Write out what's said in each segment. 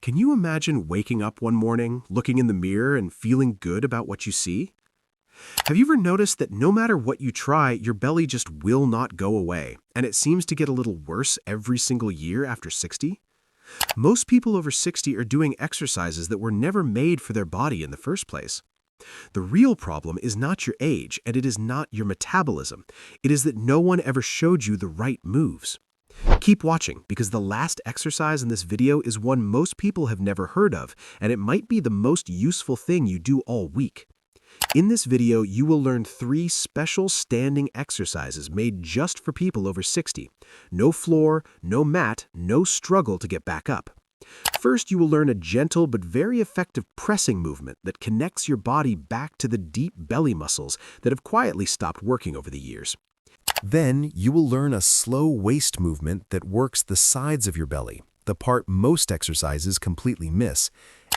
Can you imagine waking up one morning, looking in the mirror, and feeling good about what you see? Have you ever noticed that no matter what you try, your belly just will not go away, and it seems to get a little worse every single year after 60? Most people over 60 are doing exercises that were never made for their body in the first place. The real problem is not your age, and it is not your metabolism. It is that no one ever showed you the right moves. Keep watching, because the last exercise in this video is one most people have never heard of, and it might be the most useful thing you do all week. In this video, you will learn 3 special standing exercises made just for people over 60. No floor, no mat, no struggle to get back up. First, you will learn a gentle but very effective pressing movement that connects your body back to the deep belly muscles that have quietly stopped working over the years. Then, you will learn a slow waist movement that works the sides of your belly, the part most exercises completely miss.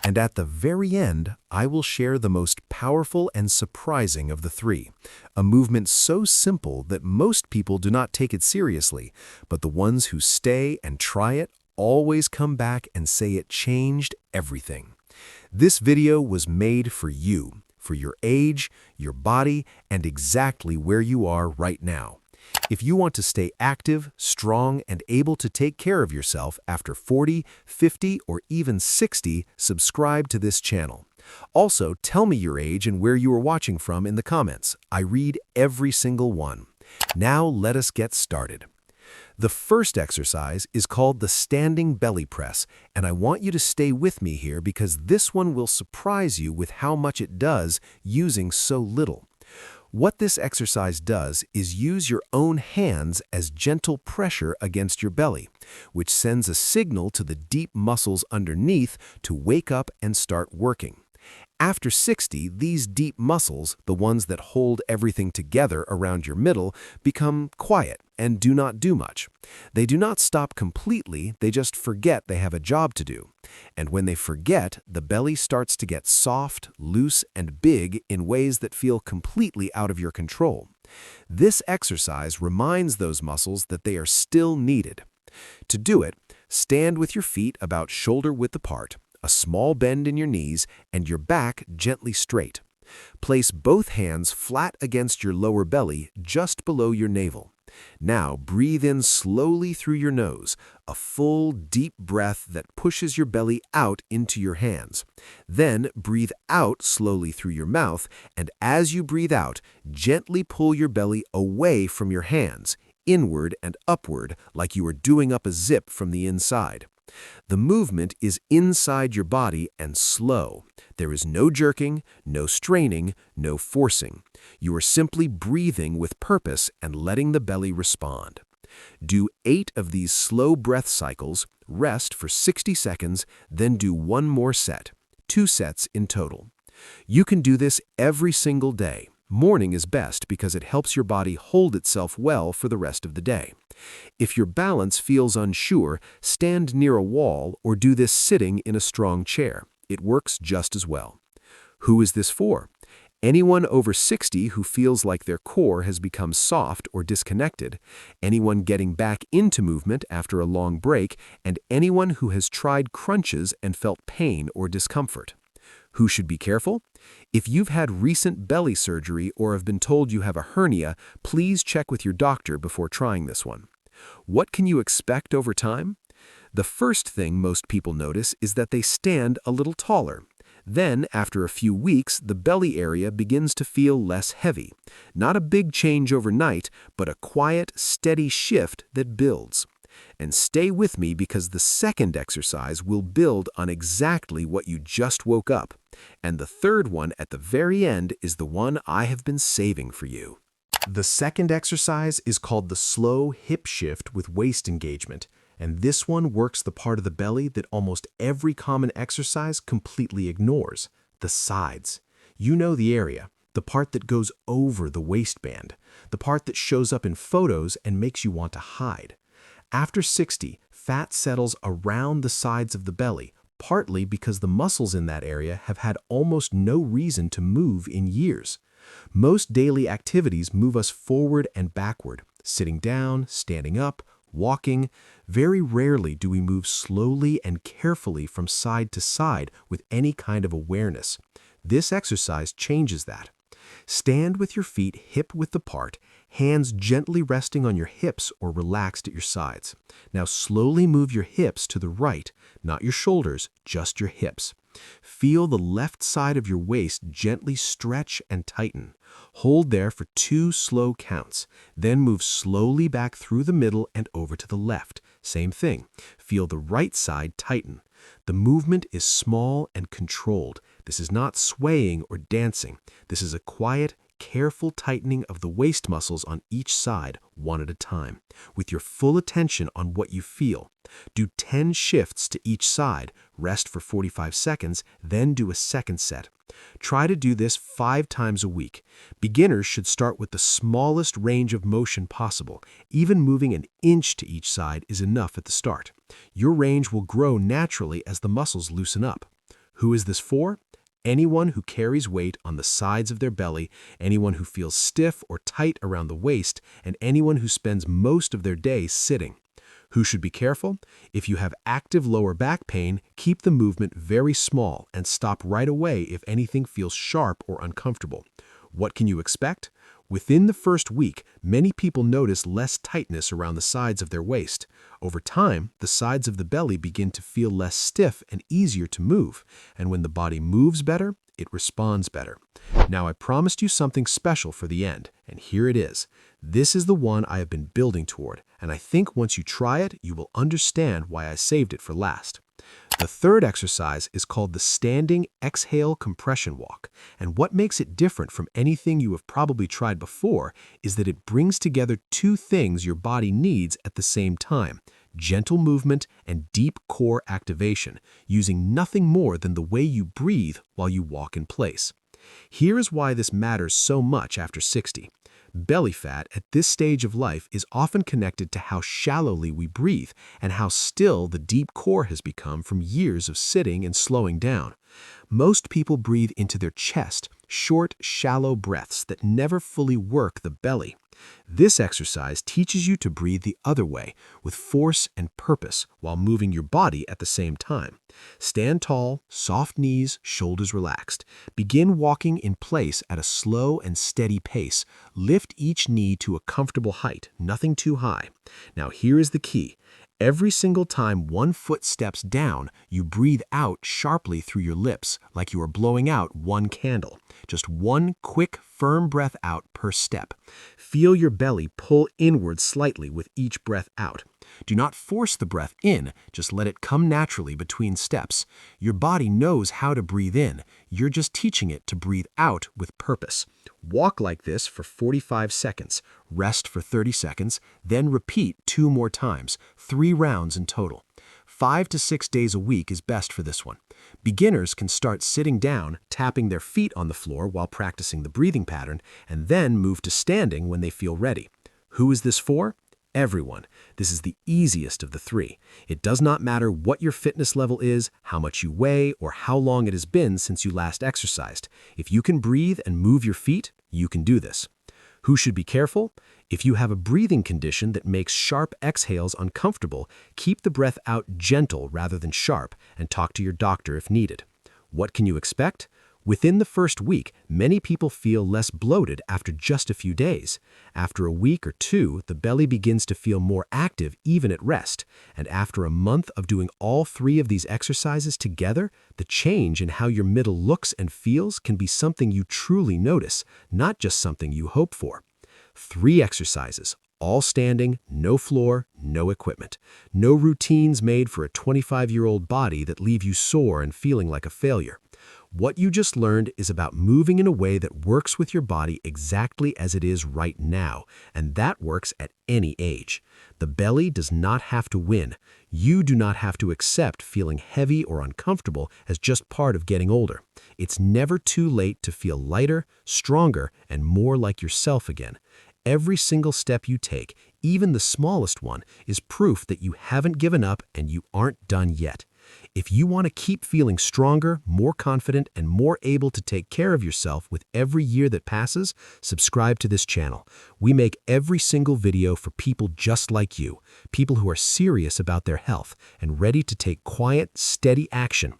And at the very end, I will share the most powerful and surprising of the 3, a movement so simple that most people do not take it seriously, but the ones who stay and try it always come back and say it changed everything. This video was made for you, for your age, your body, and exactly where you are right now. If you want to stay active, strong, and able to take care of yourself after 40, 50, or even 60, subscribe to this channel. Also, tell me your age and where you are watching from in the comments. I read every single one. Now let us get started. The first exercise is called the standing belly press, and I want you to stay with me here because this one will surprise you with how much it does using so little. What this exercise does is use your own hands as gentle pressure against your belly, which sends a signal to the deep muscles underneath to wake up and start working. After 60, these deep muscles, the ones that hold everything together around your middle, become quiet and do not do much. They do not stop completely, they just forget they have a job to do. And when they forget, the belly starts to get soft, loose, and big in ways that feel completely out of your control. This exercise reminds those muscles that they are still needed. To do it, stand with your feet about shoulder-width apart, a small bend in your knees, and your back gently straight. Place both hands flat against your lower belly, just below your navel. Now breathe in slowly through your nose, a full, deep breath that pushes your belly out into your hands. Then breathe out slowly through your mouth, and as you breathe out, gently pull your belly away from your hands, inward and upward, like you are doing up a zip from the inside. The movement is inside your body and slow. There is no jerking, no straining, no forcing. You are simply breathing with purpose and letting the belly respond. Do 8 of these slow breath cycles, rest for 60 seconds, then do 1 more set, 2 sets in total. You can do this every single day. Morning is best because it helps your body hold itself well for the rest of the day. If your balance feels unsure, stand near a wall or do this sitting in a strong chair. It works just as well. Who is this for? Anyone over 60 who feels like their core has become soft or disconnected, anyone getting back into movement after a long break, and anyone who has tried crunches and felt pain or discomfort. Who should be careful? If you've had recent belly surgery or have been told you have a hernia, please check with your doctor before trying this one. What can you expect over time? The first thing most people notice is that they stand a little taller. Then, after a few weeks, the belly area begins to feel less heavy. Not a big change overnight, but a quiet, steady shift that builds. And stay with me because the second exercise will build on exactly what you just woke up. And the third one at the very end is the one I have been saving for you. The second exercise is called the slow hip shift with waist engagement. And this one works the part of the belly that almost every common exercise completely ignores, the sides. You know the area, the part that goes over the waistband, the part that shows up in photos and makes you want to hide. After 60, fat settles around the sides of the belly, partly because the muscles in that area have had almost no reason to move in years. Most daily activities move us forward and backward, sitting down, standing up, walking. Very rarely do we move slowly and carefully from side to side with any kind of awareness. This exercise changes that. Stand with your feet hip-width apart, hands gently resting on your hips or relaxed at your sides. Now slowly move your hips to the right, not your shoulders, just your hips. Feel the left side of your waist gently stretch and tighten. Hold there for 2 slow counts, then move slowly back through the middle and over to the left. Same thing. Feel the right side tighten. The movement is small and controlled. This is not swaying or dancing. This is a quiet, careful tightening of the waist muscles on each side, one at a time, with your full attention on what you feel. Do 10 shifts to each side, rest for 45 seconds, then do a second set. Try to do this 5 times a week. Beginners should start with the smallest range of motion possible. Even moving an inch to each side is enough at the start. Your range will grow naturally as the muscles loosen up. Who is this for? Anyone who carries weight on the sides of their belly, anyone who feels stiff or tight around the waist, and anyone who spends most of their day sitting. Who should be careful? If you have active lower back pain, keep the movement very small and stop right away if anything feels sharp or uncomfortable. What can you expect? Within the first week, many people notice less tightness around the sides of their waist. Over time, the sides of the belly begin to feel less stiff and easier to move, and when the body moves better, it responds better. Now, I promised you something special for the end, and here it is. This is the one I have been building toward, and I think once you try it, you will understand why I saved it for last. The third exercise is called the standing exhale compression walk, and what makes it different from anything you have probably tried before is that it brings together 2 things your body needs at the same time: gentle movement and deep core activation, using nothing more than the way you breathe while you walk in place. Here is why this matters so much after 60. Belly fat at this stage of life is often connected to how shallowly we breathe and how still the deep core has become from years of sitting and slowing down. Most people breathe into their chest, short, shallow breaths that never fully work the belly. This exercise teaches you to breathe the other way, with force and purpose, while moving your body at the same time. Stand tall, soft knees, shoulders relaxed. Begin walking in place at a slow and steady pace. Lift each knee to a comfortable height, nothing too high. Now here is the key. Every single time one foot steps down, you breathe out sharply through your lips, like you are blowing out one candle. Just one quick, firm breath out per step. Feel your belly pull inward slightly with each breath out. Do not force the breath in, just let it come naturally between steps. Your body knows how to breathe in. You're just teaching it to breathe out with purpose. Walk like this for 45 seconds, rest for 30 seconds, then repeat 2 more times, 3 rounds in total. 5 to 6 days a week is best for this one. Beginners can start sitting down, tapping their feet on the floor while practicing the breathing pattern, and then move to standing when they feel ready. Who is this for? Everyone. This is the easiest of the 3. It does not matter what your fitness level is, how much you weigh, or how long it has been since you last exercised. If you can breathe and move your feet, you can do this. Who should be careful? If you have a breathing condition that makes sharp exhales uncomfortable, keep the breath out gentle rather than sharp, and talk to your doctor if needed. What can you expect? Within the first week, many people feel less bloated after just a few days. After a week or 2, the belly begins to feel more active even at rest. And after a month of doing all 3 of these exercises together, the change in how your middle looks and feels can be something you truly notice, not just something you hope for. 3 exercises, all standing, no floor, no equipment. No routines made for a 25-year-old body that leave you sore and feeling like a failure. What you just learned is about moving in a way that works with your body exactly as it is right now, and that works at any age. The belly does not have to win. You do not have to accept feeling heavy or uncomfortable as just part of getting older. It's never too late to feel lighter, stronger, and more like yourself again. Every single step you take, even the smallest one, is proof that you haven't given up and you aren't done yet. If you want to keep feeling stronger, more confident, and more able to take care of yourself with every year that passes, subscribe to this channel. We make every single video for people just like you, people who are serious about their health and ready to take quiet, steady action.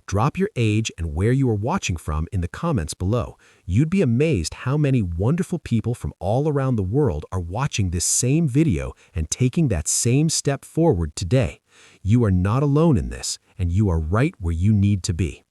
Drop your age and where you are watching from in the comments below. You'd be amazed how many wonderful people from all around the world are watching this same video and taking that same step forward today. You are not alone in this, and you are right where you need to be.